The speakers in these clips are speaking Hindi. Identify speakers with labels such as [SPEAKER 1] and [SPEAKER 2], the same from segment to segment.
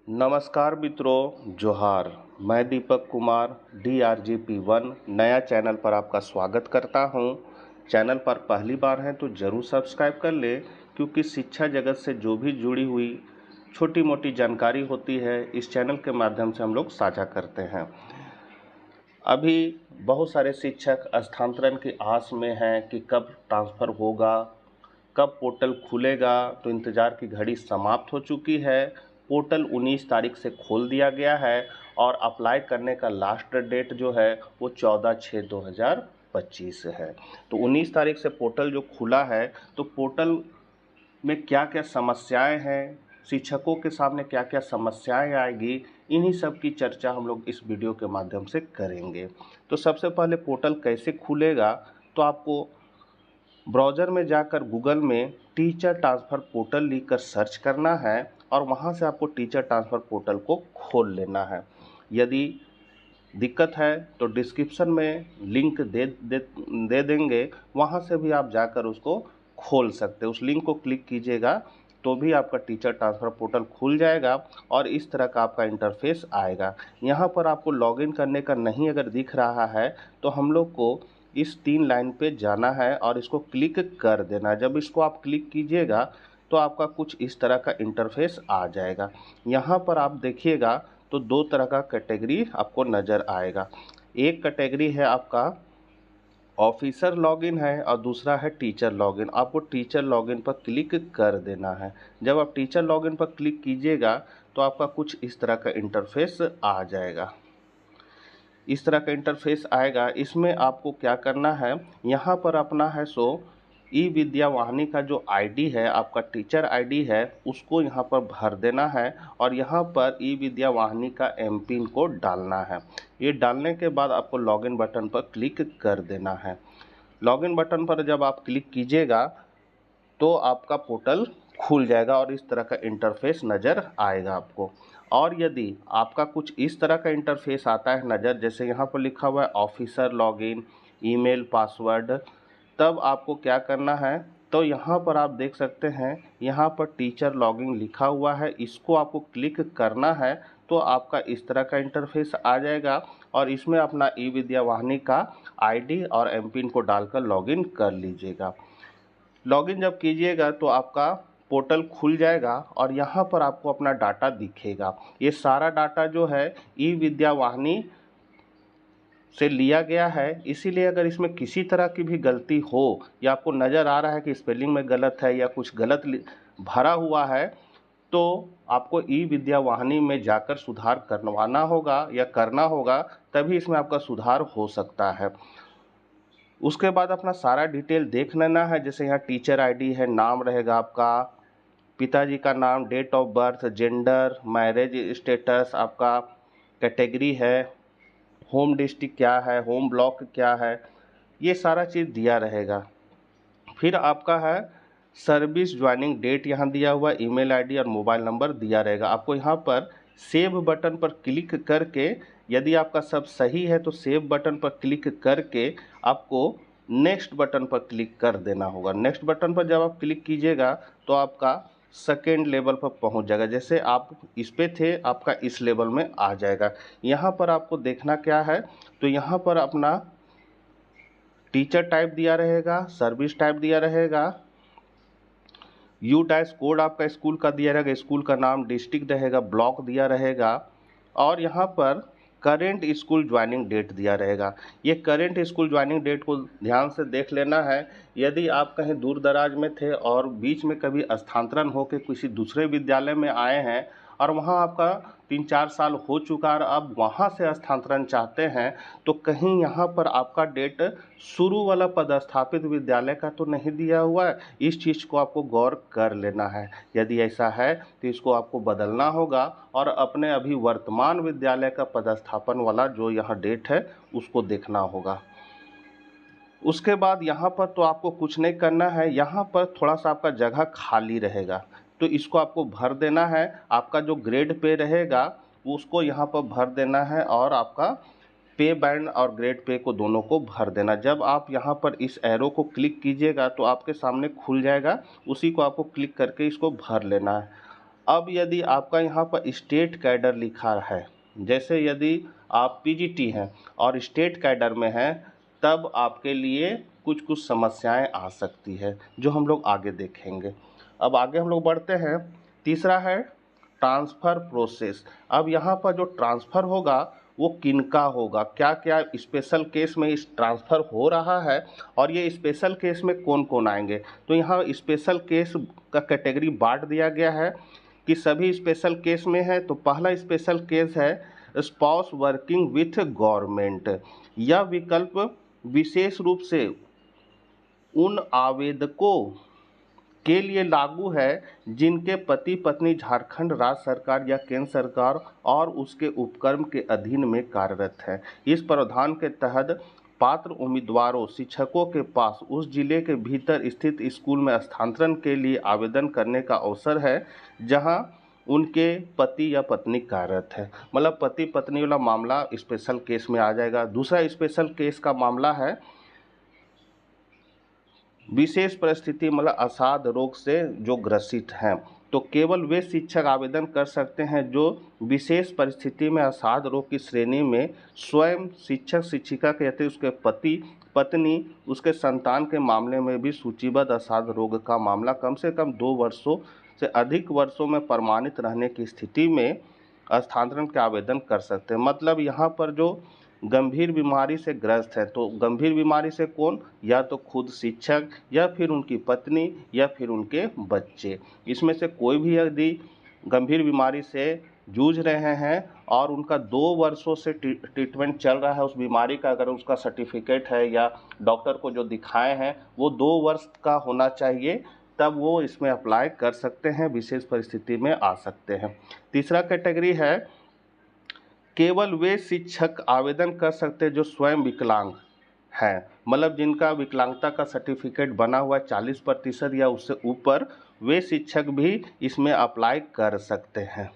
[SPEAKER 1] नमस्कार मित्रों, जोहार। मैं दीपक कुमार DRGP1 नया चैनल पर आपका स्वागत करता हूं। चैनल पर पहली बार हैं तो ज़रूर सब्सक्राइब कर ले, क्योंकि शिक्षा जगत से जो भी जुड़ी हुई छोटी मोटी जानकारी होती है इस चैनल के माध्यम से हम लोग साझा करते हैं। अभी बहुत सारे शिक्षक स्थानांतरण की आस में हैं कि कब ट्रांसफ़र होगा, कब पोर्टल खुलेगा। तो इंतज़ार की घड़ी समाप्त हो चुकी है। पोर्टल 19 तारीख से खोल दिया गया है और अप्लाई करने का लास्ट डेट जो है वो 14/6/2025 है। तो 19 तारीख से पोर्टल जो खुला है, तो पोर्टल में क्या क्या समस्याएं हैं, शिक्षकों के सामने क्या क्या समस्याएं आएगी, इन्हीं सब की चर्चा हम लोग इस वीडियो के माध्यम से करेंगे। तो सबसे पहले पोर्टल कैसे खुलेगा, तो आपको ब्राउज़र में जाकर गूगल में टीचर ट्रांसफ़र पोर्टल लिखकर सर्च करना है और वहां से आपको टीचर ट्रांसफ़र पोर्टल को खोल लेना है। यदि दिक्कत है तो डिस्क्रिप्शन में लिंक दे देंगे, वहां से भी आप जाकर उसको खोल सकते हैं। उस लिंक को क्लिक कीजिएगा तो भी आपका टीचर ट्रांसफ़र पोर्टल खुल जाएगा और इस तरह का आपका इंटरफेस आएगा। यहाँ पर आपको लॉगिन करने का नहीं अगर दिख रहा है तो हम लोग को इस 3 लाइन पे जाना है और इसको क्लिक कर देना। जब इसको आप क्लिक कीजिएगा तो आपका कुछ इस तरह का इंटरफेस आ जाएगा। यहाँ पर आप देखिएगा तो 2 तरह का कैटेगरी आपको नज़र आएगा। एक कैटेगरी है आपका ऑफिसर लॉगिन है और दूसरा है टीचर लॉगिन। आपको टीचर लॉगिन पर क्लिक कर देना है। जब आप टीचर लॉगिन पर क्लिक कीजिएगा तो आपका कुछ इस तरह का इंटरफेस आ जाएगा। इस तरह का इंटरफेस आएगा। इसमें आपको क्या करना है, यहाँ पर अपना है सो ई विद्या वाहिनी का जो आईडी है, आपका टीचर आईडी है, उसको यहाँ पर भर देना है और यहाँ पर ई विद्या वाहिनी का एमपिन को डालना है। ये डालने के बाद आपको लॉगिन बटन पर क्लिक कर देना है। लॉगिन बटन पर जब आप क्लिक कीजिएगा तो आपका पोर्टल खुल जाएगा और इस तरह का इंटरफेस नज़र आएगा आपको। और यदि आपका कुछ इस तरह का इंटरफेस आता है नज़र, जैसे यहाँ पर लिखा हुआ है ऑफिसर लॉगिन, ईमेल पासवर्ड, तब आपको क्या करना है, तो यहाँ पर आप देख सकते हैं यहाँ पर टीचर लॉगिन लिखा हुआ है, इसको आपको क्लिक करना है तो आपका इस तरह का इंटरफेस आ जाएगा और इसमें अपना ई विद्या वाहिनी का आईडी और एमपिन को डालकर लॉगिन कर लीजिएगा। लॉगिन जब कीजिएगा तो आपका पोर्टल खुल जाएगा और यहाँ पर आपको अपना डाटा दिखेगा। ये सारा डाटा जो है ई विद्या वाहिनी से लिया गया है, इसीलिए अगर इसमें किसी तरह की भी गलती हो या आपको नज़र आ रहा है कि स्पेलिंग में गलत है या कुछ गलत भरा हुआ है, तो आपको ई विद्या वाहिनी में जाकर सुधार करवाना होगा या करना होगा, तभी इसमें आपका सुधार हो सकता है। उसके बाद अपना सारा डिटेल देख लेना है। जैसे यहाँ टीचर आईडी है, नाम रहेगा आपका, पिताजी का नाम, date of birth, gender, marriage status, आपका कैटेगरी है, होम डिस्ट्रिक्ट क्या है, होम ब्लॉक क्या है, ये सारा चीज़ दिया रहेगा। फिर आपका है सर्विस ज्वाइनिंग डेट यहाँ दिया हुआ, ईमेल आईडी और मोबाइल नंबर दिया रहेगा। आपको यहाँ पर सेव बटन पर क्लिक करके, यदि आपका सब सही है तो सेव बटन पर क्लिक करके आपको नेक्स्ट बटन पर क्लिक कर देना होगा। नेक्स्ट बटन पर जब आप क्लिक कीजिएगा तो आपका सेकेंड लेवल पर पहुंच जाएगा। जैसे आप इस पे थे, आपका इस लेवल में आ जाएगा। यहाँ पर आपको देखना क्या है, तो यहाँ पर अपना टीचर टाइप दिया रहेगा, सर्विस टाइप दिया रहेगा, U- कोड आपका स्कूल का दिया रहेगा, स्कूल का नाम, डिस्ट्रिक्ट रहेगा, ब्लॉक दिया रहेगा और यहाँ पर करेंट स्कूल ज्वाइनिंग डेट दिया रहेगा। ये करेंट स्कूल ज्वाइनिंग डेट को ध्यान से देख लेना है। यदि आप कहीं दूर दराज में थे और बीच में कभी स्थानांतरण होकर किसी दूसरे विद्यालय में आए हैं और वहाँ आपका 3-4 साल हो चुका और अब वहाँ से स्थानांतरण चाहते हैं, तो कहीं यहाँ पर आपका डेट शुरू वाला पदस्थापित विद्यालय का तो नहीं दिया हुआ है। इस चीज़ को आपको गौर कर लेना है। यदि ऐसा है तो इसको आपको बदलना होगा और अपने अभी वर्तमान विद्यालय का पदस्थापन वाला जो यहाँ डेट है उसको देखना होगा। उसके बाद यहाँ पर तो आपको कुछ नहीं करना है। यहाँ पर थोड़ा सा आपका जगह खाली रहेगा तो इसको आपको भर देना है। आपका जो ग्रेड पे रहेगा उसको यहाँ पर भर देना है और आपका पे बैंड और ग्रेड पे को दोनों को भर देना। जब आप यहाँ पर इस एरो को क्लिक कीजिएगा तो आपके सामने खुल जाएगा, उसी को आपको क्लिक करके इसको भर लेना है। अब यदि आपका यहाँ पर स्टेट कैडर लिखा है, जैसे यदि आप पीजीटी हैं और स्टेट कैडर में हैं, तब आपके लिए कुछ कुछ समस्याएं आ सकती है, जो हम लोग आगे देखेंगे। अब आगे हम लोग बढ़ते हैं। तीसरा है ट्रांसफ़र प्रोसेस। अब यहाँ पर जो ट्रांसफ़र होगा वो किनका होगा, क्या क्या स्पेशल केस में इस ट्रांसफ़र हो रहा है, और ये स्पेशल केस में कौन कौन आएंगे। तो यहाँ स्पेशल केस का कैटेगरी बांट दिया गया है कि सभी स्पेशल केस में है। तो पहला स्पेशल केस है स्पाउस वर्किंग विथ गवर्नमेंट। यह विकल्प विशेष रूप से उन आवेदकों के लिए लागू है जिनके पति पत्नी झारखंड राज्य सरकार या केंद्र सरकार और उसके उपक्रम के अधीन में कार्यरत हैं। इस प्रावधान के तहत पात्र उम्मीदवारों शिक्षकों के पास उस जिले के भीतर स्थित स्कूल में स्थानांतरण के लिए आवेदन करने का अवसर है जहां उनके पति या पत्नी कार्यरत है। मतलब पति पत्नी वाला मामला स्पेशल केस में आ जाएगा। दूसरा स्पेशल केस का मामला है विशेष परिस्थिति, मतलब असाध रोग से जो ग्रसित हैं। तो केवल वे शिक्षक आवेदन कर सकते हैं जो विशेष परिस्थिति में असाध रोग की श्रेणी में स्वयं शिक्षक शिक्षिका के अतिरिक्त उसके पति पत्नी उसके संतान के मामले में भी सूचीबद्ध असाध रोग का मामला कम से कम 2 वर्षों से अधिक वर्षों में प्रमाणित रहने की स्थिति में स्थानांतरण के आवेदन कर सकते हैं। मतलब यहाँ पर जो गंभीर बीमारी से ग्रस्त है, तो गंभीर बीमारी से कौन, या तो खुद शिक्षक या फिर उनकी पत्नी या फिर उनके बच्चे, इसमें से कोई भी यदि गंभीर बीमारी से जूझ रहे हैं और उनका 2 वर्षों से ट्रीटमेंट चल रहा है उस बीमारी का, अगर उसका सर्टिफिकेट है या डॉक्टर को जो दिखाए हैं वो 2 वर्ष का होना चाहिए, तब वो इसमें अप्लाई कर सकते हैं, विशेष परिस्थिति में आ सकते हैं। तीसरा कैटेगरी है केवल वे शिक्षक आवेदन कर सकते हैं जो स्वयं विकलांग हैं, मतलब जिनका विकलांगता का सर्टिफिकेट बना हुआ 40% या उससे ऊपर, वे शिक्षक भी इसमें अप्लाई कर सकते हैं।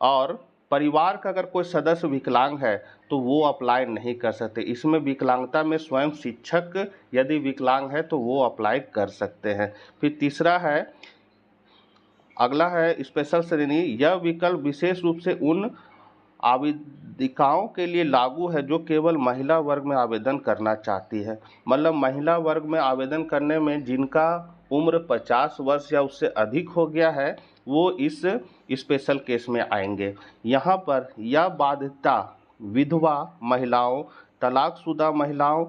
[SPEAKER 1] और परिवार का अगर कोई सदस्य विकलांग है तो वो अप्लाई नहीं कर सकते। इसमें विकलांगता में स्वयं शिक्षक यदि विकलांग है तो वो अप्लाई कर सकते हैं। फिर तीसरा है, अगला है स्पेशल श्रेणी। यह विकल्प विशेष रूप से उन आवेदिकाओं के लिए लागू है जो केवल महिला वर्ग में आवेदन करना चाहती है। मतलब महिला वर्ग में आवेदन करने में जिनका उम्र 50 वर्ष या उससे अधिक हो गया है वो इस स्पेशल केस में आएंगे। यहाँ पर यह बाध्यता विधवा महिलाओं, तलाकशुदा महिलाओं,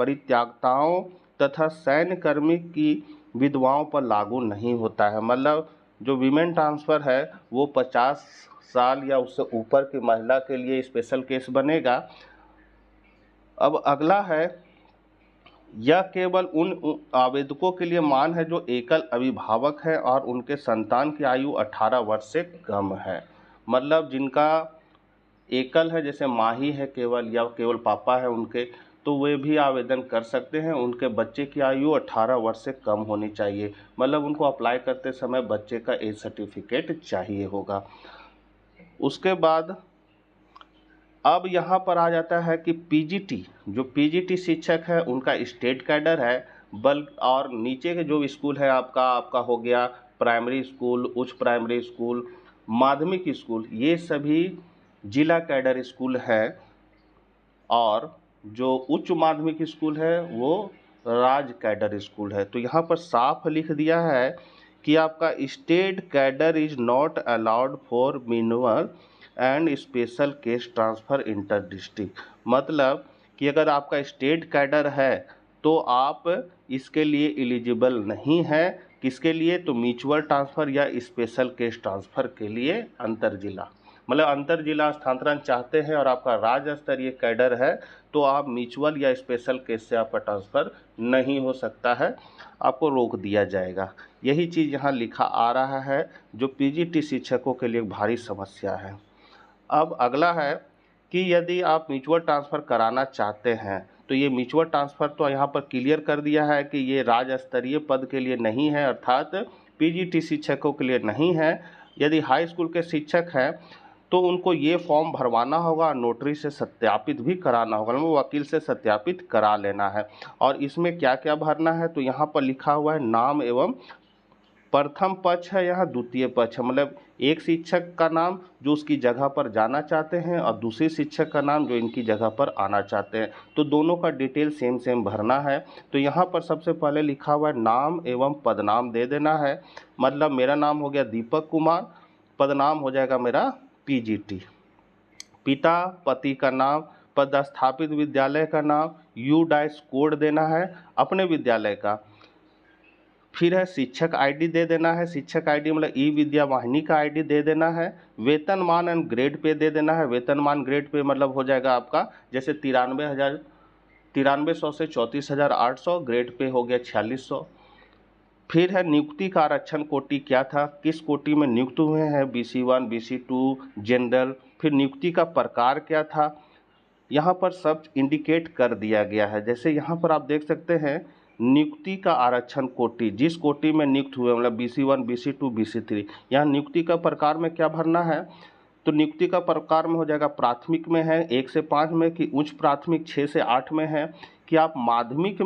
[SPEAKER 1] परित्यागताओं तथा सैन्यकर्मी की विधवाओं पर लागू नहीं होता है। मतलब जो वीमेन ट्रांसफ़र है वो 50 साल या उससे ऊपर की महिला के लिए स्पेशल केस बनेगा। अब अगला है, यह केवल उन आवेदकों के लिए मान है जो एकल अभिभावक है और उनके संतान की आयु 18 वर्ष से कम है। मतलब जिनका एकल है, जैसे माही है केवल या केवल पापा है उनके, तो वे भी आवेदन कर सकते हैं। उनके बच्चे की आयु 18 वर्ष से कम होनी चाहिए। मतलब उनको अप्लाई करते समय बच्चे का एज सर्टिफिकेट चाहिए होगा। उसके बाद अब यहाँ पर आ जाता है कि पीजीटी, जो पीजीटी शिक्षक है उनका स्टेट कैडर है, और नीचे के जो स्कूल है आपका हो गया प्राइमरी स्कूल, उच्च प्राइमरी स्कूल, माध्यमिक स्कूल, ये सभी जिला कैडर स्कूल है, और जो उच्च माध्यमिक स्कूल है वो राज्य कैडर स्कूल है। तो यहाँ पर साफ लिख दिया है कि आपका state cadre is not allowed for minimal and special case transfer inter district. मतलब कि अगर आपका स्टेट कैडर है तो आप इसके लिए एलिजिबल नहीं है। किसके लिए? तो म्यूचुअल ट्रांसफ़र या स्पेशल केस ट्रांसफ़र के लिए अंतर जिला, मतलब अंतर जिला स्थानांतरण चाहते हैं और आपका राज्य स्तरीय कैडर है तो आप म्यूचुअल या स्पेशल केस से आपका ट्रांसफ़र नहीं हो सकता है, आपको रोक दिया जाएगा। यही चीज़ यहाँ लिखा आ रहा है जो पीजीटी शिक्षकों के लिए भारी समस्या है। अब अगला है कि यदि आप म्यूचुअल ट्रांसफ़र कराना चाहते हैं तो ये म्यूचुअल ट्रांसफ़र तो यहाँ पर क्लियर कर दिया है कि ये राज्य स्तरीय पद के लिए नहीं है, अर्थात पीजीटी शिक्षकों के लिए नहीं है। यदि हाई स्कूल के शिक्षक हैं तो उनको ये फॉर्म भरवाना होगा, नोटरी से सत्यापित भी कराना होगा, मतलब वकील से सत्यापित करा लेना है। और इसमें क्या क्या भरना है तो यहाँ पर लिखा हुआ है नाम एवं प्रथम पक्ष है, यहाँ द्वितीय पक्ष है, मतलब एक शिक्षक का नाम जो उसकी जगह पर जाना चाहते हैं और दूसरे शिक्षक का नाम जो इनकी जगह पर आना चाहते हैं। तो दोनों का डिटेल सेम सेम भरना है। तो यहाँ पर सबसे पहले लिखा हुआ है नाम एवं पदनाम दे देना है। मतलब मेरा नाम हो गया दीपक कुमार, पदनाम हो जाएगा मेरा पीजीटी। पिता पति का नाम, पदस्थापित विद्यालय का नाम, यू डैश कोड देना है अपने विद्यालय का। फिर है शिक्षक आईडी दे देना है, शिक्षक आईडी मतलब ई विद्या वाहिनी का आईडी दे देना है। वेतनमान एंड ग्रेड पे दे देना है। वेतनमान ग्रेड पे मतलब हो जाएगा आपका जैसे 93,000 से 34,800, ग्रेड पे हो गया 4600। फिर है नियुक्ति का आरक्षण कोटि क्या था, किस कोटि में नियुक्त हुए हैं, BC1 BC2 जनरल। फिर नियुक्ति का प्रकार क्या था, यहाँ पर सब इंडिकेट कर दिया गया है। जैसे यहाँ पर आप देख सकते हैं नियुक्ति का आरक्षण कोटि, जिस कोटि में नियुक्त हुए मतलब BC1 BC2 BC3। यहाँ नियुक्ति का प्रकार में क्या भरना है, तो नियुक्ति का प्रकार में हो जाएगा प्राथमिक में है 1 से 5 में, कि उच्च प्राथमिक 6 से 8 में है, कि आप माध्यमिक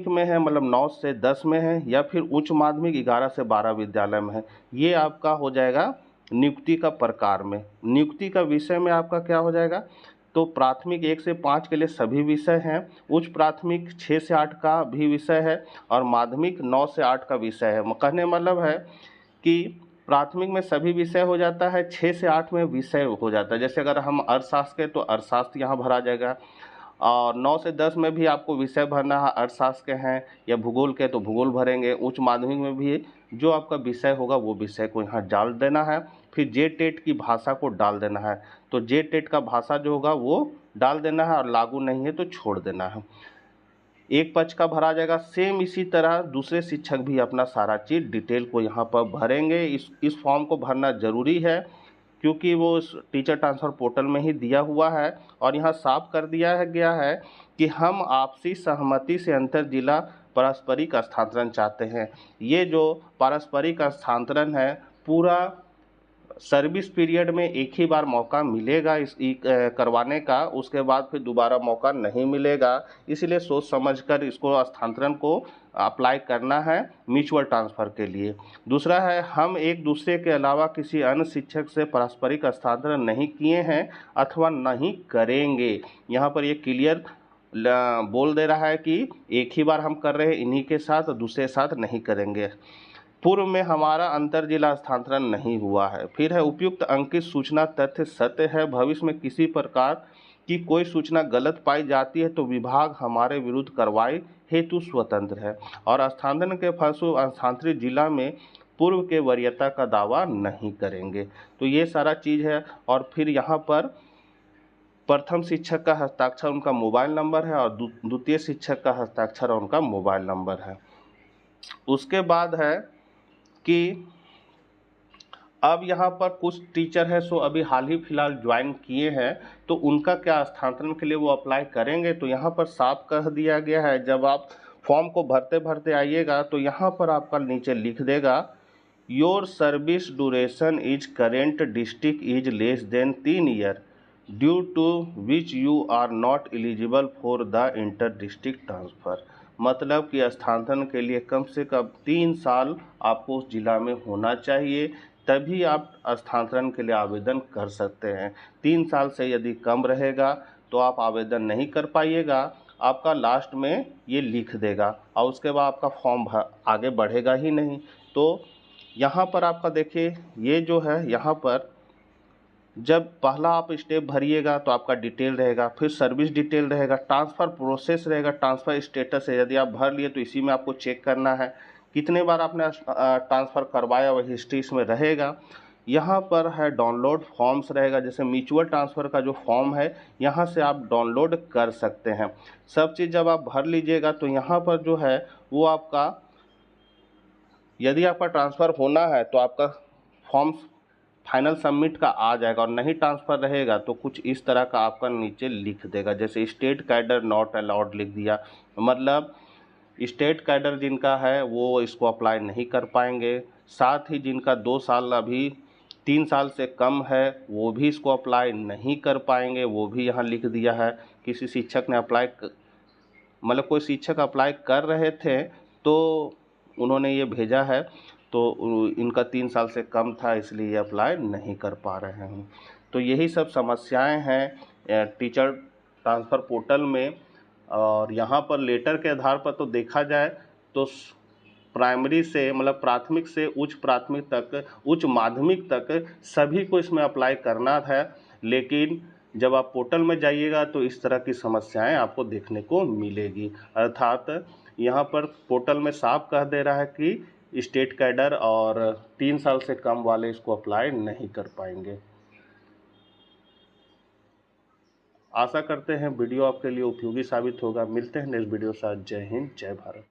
[SPEAKER 1] में है मतलब 9 से 10 में है, या फिर उच्च माध्यमिक 11 से 12 विद्यालय में है। ये आपका हो जाएगा नियुक्ति का प्रकार में। नियुक्ति का विषय में आपका क्या हो जाएगा, तो प्राथमिक 1 से 5 के लिए सभी विषय हैं, उच्च प्राथमिक 6 से 8 का भी विषय है, और माध्यमिक 9 से 8 का विषय है। कहने मतलब है कि प्राथमिक में सभी विषय हो जाता है, 6 से 8 में विषय हो जाता है। जैसे अगर हम अर्थशास्त्र के तो अर्थशास्त्र यहाँ भरा जाएगा, और 9 से 10 में भी आपको विषय भरना है, अर्थशास्त्र के हैं या भूगोल के तो भूगोल भरेंगे। उच्च माध्यमिक में भी जो आपका विषय होगा वो विषय को यहाँ डाल देना है। फिर जे टेट की भाषा को डाल देना है, तो जे टेट का भाषा जो होगा वो डाल देना है, और लागू नहीं है तो छोड़ देना है। एक पक्ष का भरा जाएगा। सेम इसी तरह दूसरे शिक्षक भी अपना सारा चीज़ डिटेल को यहाँ पर भरेंगे। इस फॉर्म को भरना ज़रूरी है, क्योंकि वो टीचर ट्रांसफ़र पोर्टल में ही दिया हुआ है, और यहाँ साफ कर दिया गया है कि हम आपसी सहमति से अंतर जिला पारस्परिक स्थानांतरण चाहते हैं। ये जो पारस्परिक स्थानांतरण है पूरा सर्विस पीरियड में एक ही बार मौका मिलेगा करवाने का, उसके बाद फिर दोबारा मौका नहीं मिलेगा। इसलिए सोच समझकर इसको स्थानांतरण को अप्लाई करना है म्यूचुअल ट्रांसफ़र के लिए। दूसरा है हम एक दूसरे के अलावा किसी अन्य शिक्षक से पारस्परिक स्थानांतरण नहीं किए हैं अथवा नहीं करेंगे। यहाँ पर ये क्लियर बोल दे रहा है कि एक ही बार हम कर रहे हैं इन्हीं के साथ, और दूसरे साथ नहीं करेंगे। पूर्व में हमारा अंतर जिला स्थानांतरण नहीं हुआ है। फिर है उपयुक्त अंकित सूचना तथ्य सत्य है। भविष्य में किसी प्रकार की कोई सूचना गलत पाई जाती है तो विभाग हमारे विरुद्ध कार्रवाई हेतु स्वतंत्र है, और स्थानांतरण के फलस्वरूप स्थानांतरित जिला में पूर्व के वरीयता का दावा नहीं करेंगे। तो ये सारा चीज़ है। और फिर यहाँ पर प्रथम शिक्षक का हस्ताक्षर उनका मोबाइल नंबर है, और द्वितीय शिक्षक का हस्ताक्षर उनका मोबाइल नंबर है। उसके बाद है कि अब यहाँ पर कुछ टीचर है सो अभी हाल ही फिलहाल ज्वाइन किए हैं, तो उनका क्या स्थानांतरण के लिए वो अप्लाई करेंगे। तो यहाँ पर साफ कह दिया गया है, जब आप फॉर्म को भरते भरते आइएगा तो यहाँ पर आपका नीचे लिख देगा your service duration is current district is less than 3 year due to which you are not eligible for the inter district transfer. मतलब कि स्थानांतरण के लिए कम से कम 3 साल आपको उस जिला में होना चाहिए, तभी आप स्थानांतरण के लिए आवेदन कर सकते हैं। 3 साल से यदि कम रहेगा तो आप आवेदन नहीं कर पाइएगा, आपका लास्ट में ये लिख देगा, और उसके बाद आपका फॉर्म आगे बढ़ेगा ही नहीं। तो यहाँ पर आपका देखिए ये जो है, यहाँ पर जब पहला आप स्टेप भरिएगा तो आपका डिटेल रहेगा, फिर सर्विस डिटेल रहेगा, ट्रांसफ़र प्रोसेस रहेगा, ट्रांसफ़र स्टेटस है, यदि आप भर लिए तो इसी में आपको चेक करना है कितने बार आपने ट्रांसफ़र करवाया, वह हिस्ट्री इसमें रहेगा। यहाँ पर है डाउनलोड फॉर्म्स रहेगा, जैसे म्यूचुअल ट्रांसफ़र का जो फॉर्म है यहाँ से आप डाउनलोड कर सकते हैं। सब चीज़ जब आप भर लीजिएगा तो यहाँ पर जो है वो आपका, यदि आपका ट्रांसफ़र होना है तो आपका फॉर्म फाइनल सबमिट का आ जाएगा, और नहीं ट्रांसफ़र रहेगा तो कुछ इस तरह का आपका नीचे लिख देगा, जैसे स्टेट कैडर नॉट अलाउड लिख दिया। मतलब स्टेट कैडर जिनका है वो इसको अप्लाई नहीं कर पाएंगे, साथ ही जिनका 2 साल अभी 3 साल से कम है वो भी इसको अप्लाई नहीं कर पाएंगे, वो भी यहाँ लिख दिया है। किसी शिक्षक ने मतलब कोई शिक्षक अप्लाई कर रहे थे तो उन्होंने ये भेजा है, तो इनका 3 साल से कम था, इसलिए ये अप्लाई नहीं कर पा रहे हैं। तो यही सब समस्याएं हैं टीचर ट्रांसफ़र पोर्टल में। और यहाँ पर लेटर के आधार पर तो देखा जाए तो प्राइमरी से मतलब प्राथमिक से उच्च प्राथमिक तक, उच्च माध्यमिक तक सभी को इसमें अप्लाई करना था, लेकिन जब आप पोर्टल में जाइएगा तो इस तरह की समस्याएं आपको देखने को मिलेगी। अर्थात यहाँ पर पोर्टल में साफ कह दे रहा है कि स्टेट कैडर और 3 साल से कम वाले इसको अप्लाई नहीं कर पाएंगे। आशा करते हैं वीडियो आपके लिए उपयोगी साबित होगा। मिलते हैं नेक्स्ट वीडियो के साथ। जय हिंद, जय भारत।